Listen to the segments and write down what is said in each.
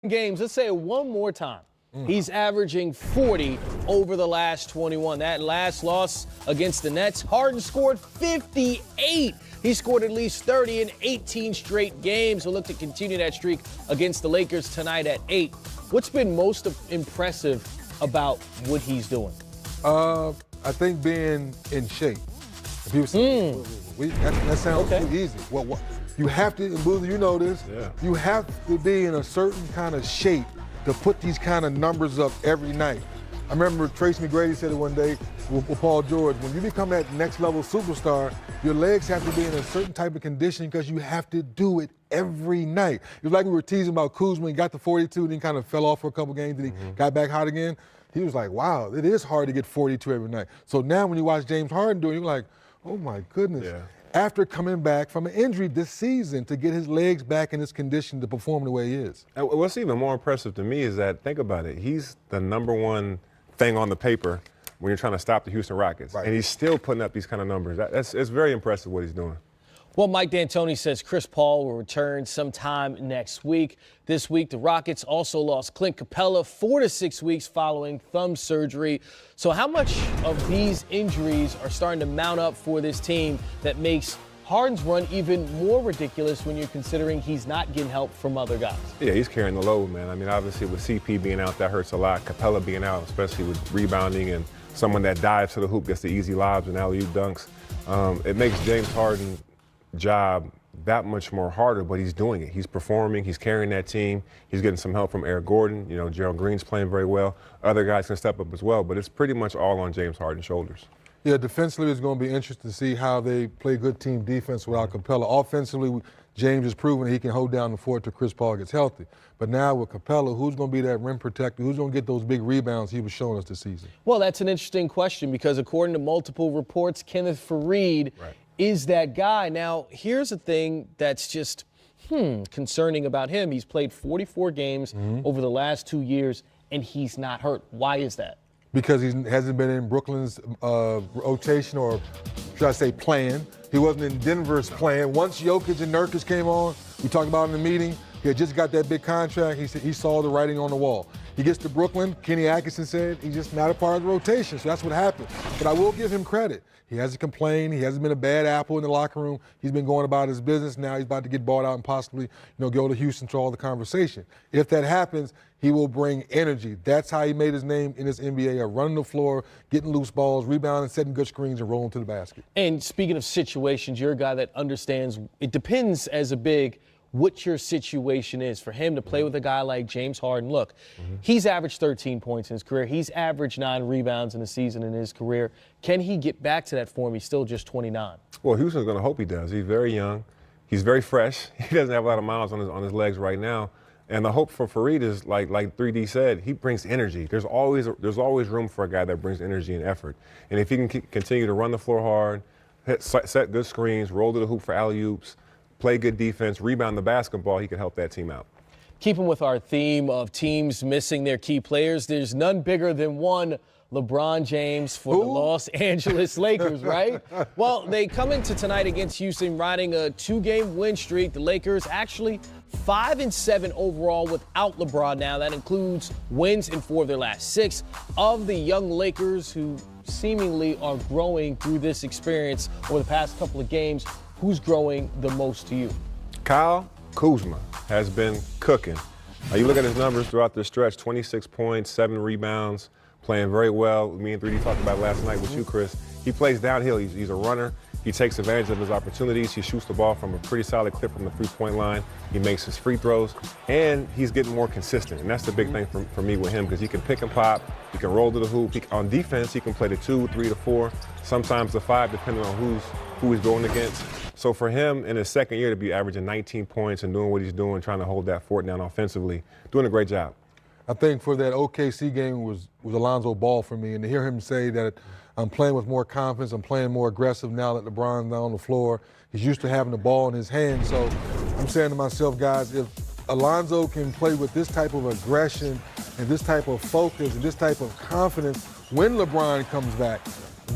games. Let's say it one more time. He's averaging 40 over the last 21. That last loss against the Nets, Harden scored 58. He scored at least 30 in 18 straight games. He'll look to continue that streak against the Lakers tonight at 8. What's been most impressive about what he's doing? I think being in shape. People say, that sounds too easy. Well, you have to, and Boozer, you know this, you have to be in a certain kind of shape to put these kind of numbers up every night. I remember Tracy McGrady said it one day with Paul George, when you become that next level superstar, your legs have to be in a certain type of condition because you have to do it every night. It was like we were teasing about Kuzma. He got to 42 and then kind of fell off for a couple games and he got back hot again. He was like, wow, it is hard to get 42 every night. So now when you watch James Harden do it, you're like, oh my goodness. Yeah. After coming back from an injury this season to get his legs back in his condition to perform the way he is. And what's even more impressive to me is that, think about it, he's the number one thing on the paper when you're trying to stop the Houston Rockets. Right. And he's still putting up these kind of numbers. It's very impressive what he's doing. Well, Mike D'Antoni says Chris Paul will return sometime next week. This week, the Rockets also lost Clint Capella 4 to 6 weeks following thumb surgery. So how much of these injuries are starting to mount up for this team that makes Harden's run even more ridiculous when you're considering he's not getting help from other guys? Yeah, he's carrying the load, man. I mean, obviously with CP being out, that hurts a lot. Capella being out, especially with rebounding and someone that dives to the hoop, gets the easy lobs and alley-oop dunks. It makes James Harden's job that much more harder, but he's doing it. He's performing, he's carrying that team, he's getting some help from Eric Gordon. You know, Gerald Green's playing very well. Other guys can step up as well, but it's pretty much all on James Harden's shoulders. Yeah, defensively it's going to be interesting to see how they play good team defense without Capella. Offensively, James has proven he can hold down the fort till Chris Paul gets healthy. But now with Capella, who's going to be that rim protector? Who's going to get those big rebounds he was showing us this season? Well, that's an interesting question because according to multiple reports, Kenneth Faried is that guy. Now, here's a thing that's just concerning about him. He's played 44 games over the last 2 years, and he's not hurt. Why is that? Because he hasn't been in Brooklyn's rotation, or should I say plan. He wasn't in Denver's plan. Once Jokic and Nurkic came on, we talked about in the meeting, he had just got that big contract. He said he saw the writing on the wall. He gets to Brooklyn, Kenny Atkinson said he's just not a part of the rotation, so that's what happened. But I will give him credit. He hasn't complained. He hasn't been a bad apple in the locker room. He's been going about his business. Now he's about to get bought out and possibly, go to Houston to all the conversation. If that happens, he will bring energy. That's how he made his name in this NBA, of running the floor, getting loose balls, rebounding, setting good screens, and rolling to the basket. And speaking of situations, you're a guy that understands it depends as a big what your situation is. For him to play with a guy like James Harden, look, he's averaged 13 points in his career. He's averaged 9 rebounds in a season in his career. Can he get back to that form? He's still just 29. Well, Houston's going to hope he does. He's very young. He's very fresh. He doesn't have a lot of miles on his legs right now. And the hope for Faried is, like 3D said, he brings energy. There's always room for a guy that brings energy and effort. And if he can continue to run the floor hard, set good screens, roll to the hoop for alley-oops, play good defense, rebound the basketball, he can help that team out. Keeping with our theme of teams missing their key players, there's none bigger than one LeBron James for the Los Angeles Lakers, right? Well, they come into tonight against Houston riding a 2-game win streak. The Lakers actually 5-7 overall without LeBron now. That includes wins in 4 of their last 6. Of the young Lakers who seemingly are growing through this experience over the past couple of games, who's growing the most to you? Kyle Kuzma has been cooking. You look at his numbers throughout the stretch, 26 points, 7 rebounds, playing very well. Me and 3D talked about it last night with you, Chris. He plays downhill. He's a runner. He takes advantage of his opportunities. He shoots the ball from a pretty solid clip from the three-point line. He makes his free throws, and he's getting more consistent. And that's the big thing for me with him, because he can pick and pop. He can roll to the hoop. On defense, he can play the 2, 3 to 4, sometimes the 5, depending on who he's going against. So for him, in his second year, to be averaging 19 points and doing what he's doing, trying to hold that fort down offensively, doing a great job. I think for that OKC game was Alonzo Ball for me, and to hear him say that I'm playing with more confidence, I'm playing more aggressive now that LeBron's down on the floor. He's used to having the ball in his hand, so I'm saying to myself, guys, if Alonzo can play with this type of aggression and this type of focus and this type of confidence when LeBron comes back,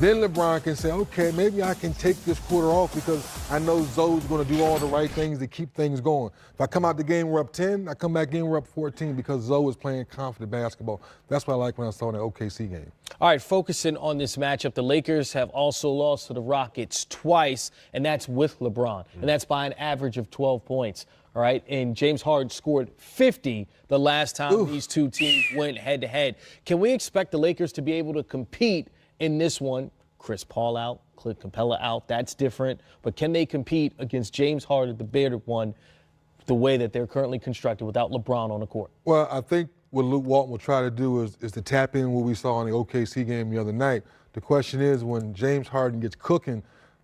then LeBron can say, okay, maybe I can take this quarter off because I know Zoe's going to do all the right things to keep things going. If I come out the game, we're up 10, I come back in, we're up 14 because Zoe is playing confident basketball. That's what I like when I saw the OKC game. All right, focusing on this matchup, the Lakers have also lost to the Rockets twice, and that's with LeBron, and that's by an average of 12 points. All right, and James Harden scored 50 the last time these two teams went head-to-head. Can we expect the Lakers to be able to compete in this one? Chris Paul out, Clint Capella out, that's different. But can they compete against James Harden, the bearded one, the way that they're currently constructed without LeBron on the court? Well, I think what Luke Walton will try to do is to tap in what we saw in the OKC game the other night. The question is, when James Harden gets cooking,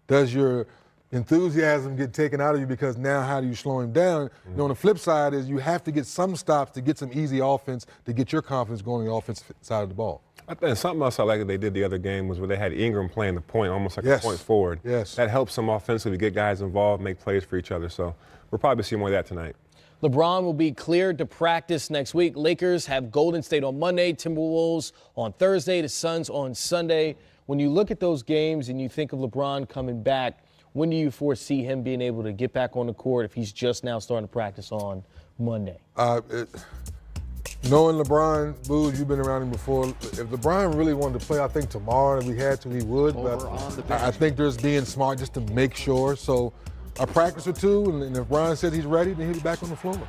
does your enthusiasm get taken out of you because now how do you slow him down? You know, on the flip side is you have to get some stops to get some easy offense to get your confidence going on the offensive side of the ball. I think something else I like that they did the other game was where they had Ingram playing the point, almost like a point forward. Yes. That helps them offensively, get guys involved, make plays for each other. So we'll probably see more of that tonight. LeBron will be cleared to practice next week. Lakers have Golden State on Monday, Timberwolves on Thursday, the Suns on Sunday. When you look at those games and you think of LeBron coming back, when do you foresee him being able to get back on the court if he's just now starting to practice on Monday? Knowing LeBron, Booz, you've been around him before. If LeBron really wanted to play, I think tomorrow, if we had to, he would. But I think there's being smart just to make sure. So a practice or two, and if Brian said he's ready, then he'll be back on the floor.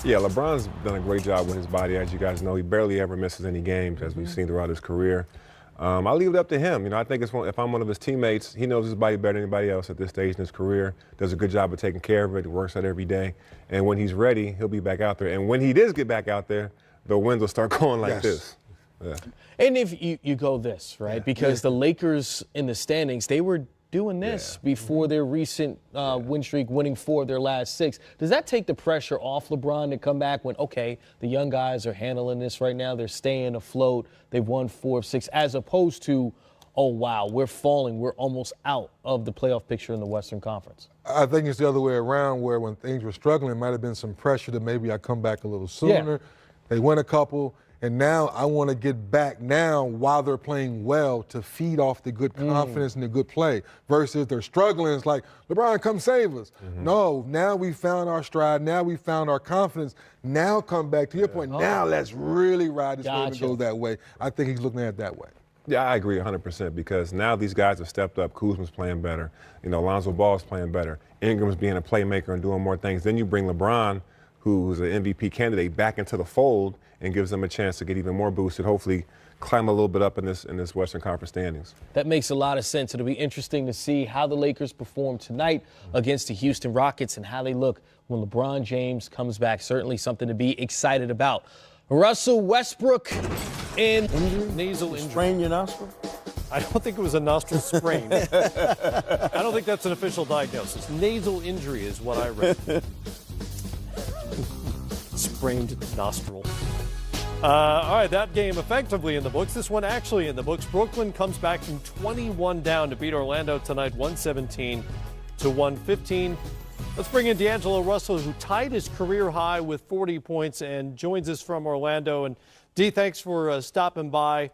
Yeah, LeBron's done a great job with his body. As you guys know, he barely ever misses any games, as we've seen throughout his career. I'll leave it up to him. You know, I think if I'm one of his teammates, he knows his body better than anybody else at this stage in his career, does a good job of taking care of it, works out every day. And when he's ready, he'll be back out there. And when he does get back out there, the wins will start going like this. Yeah. And if you go this, right, because the Lakers in the standings, they were doing this before their recent win streak, winning 4 of their last 6. Does that take the pressure off LeBron to come back when, okay, the young guys are handling this right now, they're staying afloat, they've won 4 of 6, as opposed to, oh, wow, we're falling, we're almost out of the playoff picture in the Western Conference? I think it's the other way around, where when things were struggling, it might have been some pressure that maybe I come back a little sooner. Yeah. They win a couple. And now I want to get back now while they're playing well to feed off the good confidence and the good play. Versus they're struggling, it's like, LeBron, come save us. No, now we found our stride. Now we found our confidence. Now come back to your point. Now let's really ride this wave and go that way. I think he's looking at it that way. Yeah, I agree 100% because now these guys have stepped up. Kuzma's playing better. You know, Lonzo Ball's playing better. Ingram's being a playmaker and doing more things. Then you bring LeBron, who's an MVP candidate, back into the fold and gives them a chance to get even more boosted, hopefully climb a little bit up in this Western Conference standings. That makes a lot of sense. It'll be interesting to see how the Lakers perform tonight against the Houston Rockets and how they look when LeBron James comes back. Certainly something to be excited about. Russell Westbrook in nasal injury. Sprain your nostril? I don't think it was a nostril sprain. I don't think that's an official diagnosis. Nasal injury is what I read. Sprained nostril. All right, that game effectively in the books. This one actually in the books. Brooklyn comes back from 21 down to beat Orlando tonight, 117 to 115. Let's bring in D'Angelo Russell, who tied his career high with 40 points and joins us from Orlando. And D, thanks for stopping by.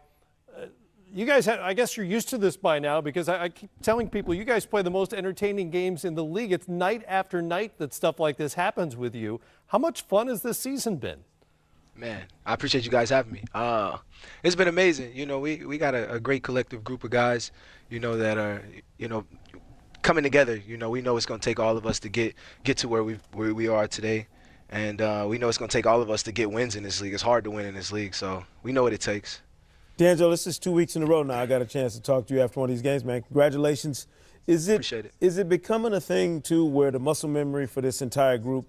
You guys, I guess you're used to this by now because I keep telling people you guys play the most entertaining games in the league. It's night after night that stuff like this happens with you. How much fun has this season been? Man, I appreciate you guys having me. It's been amazing. You know, we got a great collective group of guys, you know, that are, you know, coming together. You know, we know it's going to take all of us to get to where we are today. And we know it's going to take all of us to get wins in this league. It's hard to win in this league, so we know what it takes. D'Angelo, this is 2 weeks in a row now. I got a chance to talk to you after one of these games, man. Congratulations. Appreciate it. Is it becoming a thing, too, where the muscle memory for this entire group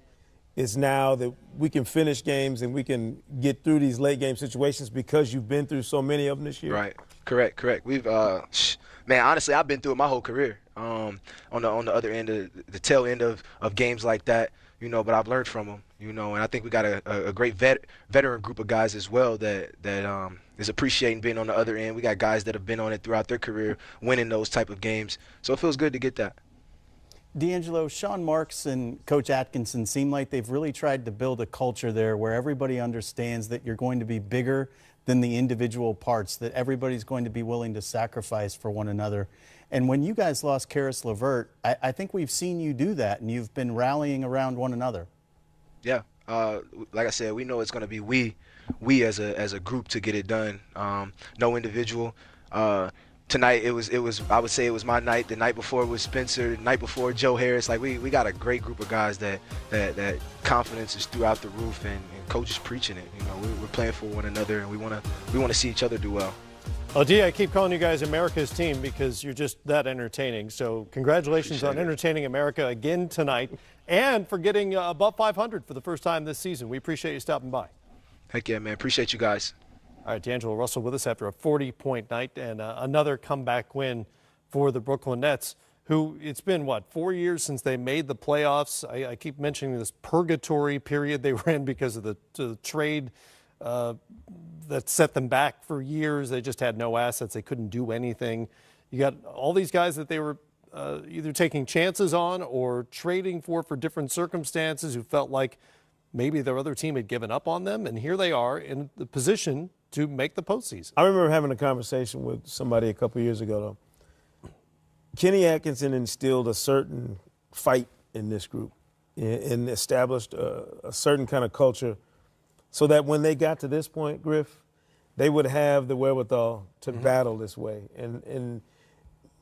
is now that we can finish games and we can get through these late game situations because you've been through so many of them this year? Right. Correct. We've, man, honestly, I've been through it my whole career. On the other end of the tail end of games like that, you know, but I've learned from them, you know, and I think we got a great veteran group of guys as well that is appreciating being on the other end. We got guys that have been on it throughout their career, winning those type of games. So it feels good to get that. D'Angelo, Sean Marks and Coach Atkinson seem like they've really tried to build a culture there where everybody understands that you're going to be bigger than the individual parts, that everybody's going to be willing to sacrifice for one another. And when you guys lost Karis LeVert, I think we've seen you do that, and you've been rallying around one another. Yeah, like I said, we know it's going to be we as a group to get it done. No individual. Tonight it was I would say it was my night. The night before it was Spencer. The night before Joe Harris. Like we got a great group of guys that confidence is throughout the roof, and coach is preaching it. You know, we're playing for one another, and we want to see each other do well. Oh, D, I keep calling you guys America's team because you're just that entertaining. So congratulations on entertaining America again tonight and for getting above 500 for the first time this season. We appreciate you stopping by. Heck yeah, man. Appreciate you guys. All right, D'Angelo Russell with us after a 40-point night and another comeback win for the Brooklyn Nets, who it's been, 4 years since they made the playoffs. I keep mentioning this purgatory period they were in because of the trade that set them back for years. They just had no assets. They couldn't do anything. You got all these guys that they were either taking chances on or trading for different circumstances who felt like maybe their other team had given up on them, and here they are in the position to make the postseason. I remember having a conversation with somebody a couple years ago, though. Kenny Atkinson instilled a certain fight in this group and established a certain kind of culture so that when they got to this point, Griff, they would have the wherewithal to battle this way. And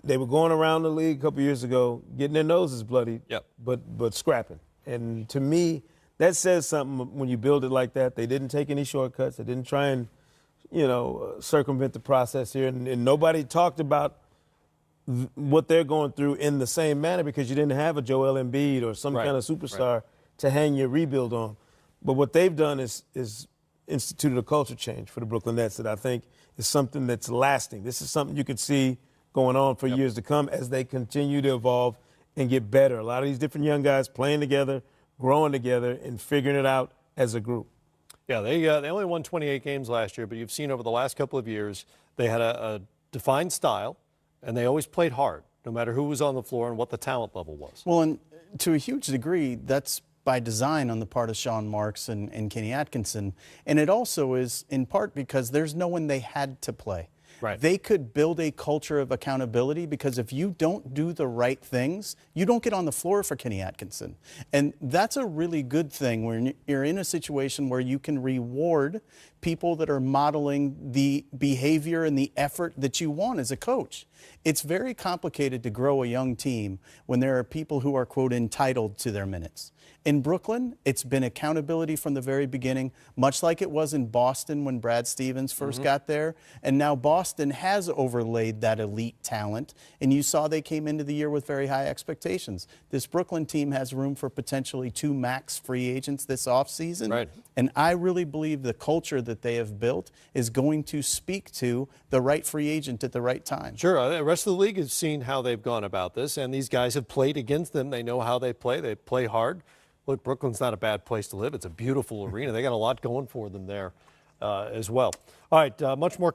they were going around the league a couple years ago, getting their noses bloody, but scrapping. And to me, that says something when you build it like that. They didn't take any shortcuts. They didn't try and, circumvent the process here. And nobody talked about what they're going through in the same manner because you didn't have a Joel Embiid or some kind of superstar to hang your rebuild on. But what they've done is instituted a culture change for the Brooklyn Nets that I think is something that's lasting. This is something you could see going on for years to come as they continue to evolve and get better. A lot of these different young guys playing together, growing together, and figuring it out as a group. Yeah, they only won 28 games last year, but you've seen over the last couple of years they had a defined style, and they always played hard, no matter who was on the floor and what the talent level was. Well, and to a huge degree, that's by design on the part of Sean Marks and Kenny Atkinson. And it also is in part because there's no one they had to play. Right. They could build a culture of accountability because if you don't do the right things, you don't get on the floor for Kenny Atkinson. And that's a really good thing when you're in a situation where you can reward people that are modeling the behavior and the effort that you want as a coach. It's very complicated to grow a young team when there are people who are, quote, entitled to their minutes. In Brooklyn, it's been accountability from the very beginning, much like it was in Boston when Brad Stevens first got there. And now Boston has overlaid that elite talent, and you saw they came into the year with very high expectations. This Brooklyn team has room for potentially 2 max free agents this offseason. Right. And I really believe the culture that they have built is going to speak to the right free agent at the right time. Sure, the rest of the league has seen how they've gone about this, and these guys have played against them. They know how they play hard. Look, Brooklyn's not a bad place to live. It's a beautiful arena. They got a lot going for them there as well. All right, much more.